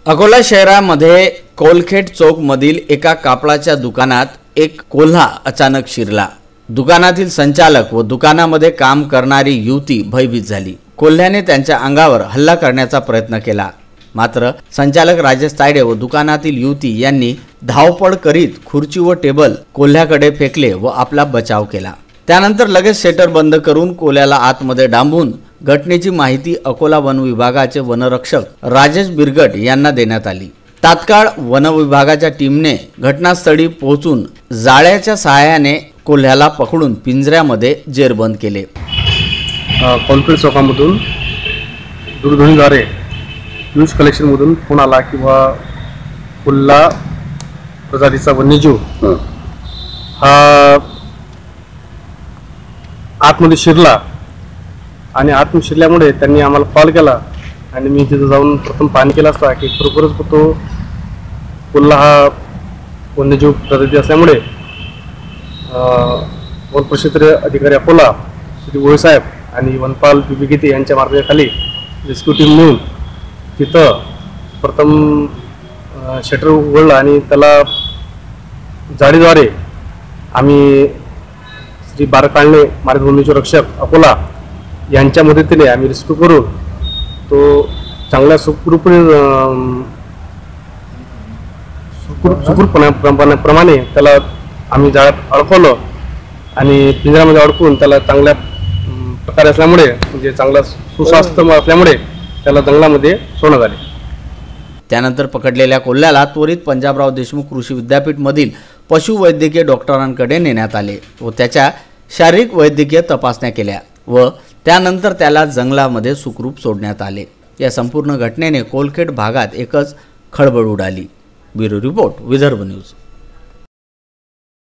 अकोला शहरामध्ये कोलखेड चौक मधील एका कापडाच्या दुकानात एक कोल्हा अचानक शिरला। दुकानातील संचालक व दुकानामध्ये काम करणारी युवती भयभीत झाली। कोल्ह्याने त्यांच्या अंगावर हल्ला करण्याचा प्रयत्न केला, मात्र संचालक राजेश तायडे व दुकानातील युवती यांनी धावपळ करीत खुर्ची व टेबल कोल्ह्याकडे फेकले व आपला बचाव केला। त्यानंतर लगेच शटर बंद करून कोल्ह्याला आतमध्ये डांबून घटनेची माहिती अकोला वन विभागाचे वनरक्षक राजेश बिरगट यांना देण्यात आली। तात्काळ वन विभागाच्या टीमने घटनास्थळी पोहोचून जाळ्याच्या सहाय्याने कोल्ह्याला पकडून पिंजऱ्यामध्ये जेरबंद केले। कोलखेड चौकामधून दूरध्वनीद्वारे न्यूज कलेक्शनमधून फोन आला किंवा कोल्हा प्रजातीचा वन्यजीव हा आतमध्ये शिरला आणि आतमध्ये शिरल्यामुळे त्यांनी आम्हाला कॉल केला आणि मी तिथे जाऊन प्रथम पाहणी केला असता की खरोखरच तो कोल्हा हा वन्यजीव प्रजाती असल्यामुळे वन परिक्षेत्र अधिकारी अकोला श्री गोळे साहेब आणि वनपाल बिबिगिते यांच्या मार्गदर्शनाखाली रेस्क्यू टीम नेऊन तिथं प्रथम शटर उघडलं आणि त्याला जाळीद्वारे आम्ही श्री बारकाळणे मार्ग वन्यजीव रक्षक अकोला यांच्या मदतीने आम्ही रेस्क्यू करून तो चांगल्या सुखरूपपणाप्रमाणे त्याला आम्ही जाळ्यात अडकवलं आणि पिंजऱ्यामध्ये अडकून त्याला चांगल्या प्रकारे असल्यामुळे म्हणजे चांगला सुस्वास्थ्य असल्यामुळे त्याला जंगलामध्ये सोडण्यात आले। त्यानंतर पकडलेल्या कोल्ह्याला त्वरित पंजाबराव देशमुख कृषी विद्यापीठ मधील पशुवैद्यकीय डॉक्टरांकडे नेण्यात आले व त्याच्या शारीरिक वैद्यकीय तपासण्या केल्या व त्यानंतर त्याला जंगलामध्ये सुखरूप सोडण्यात आले। या संपूर्ण घटनेने कोलखेड भागात एकच खळबळ उडाली। Bureau report, Vidarbha news.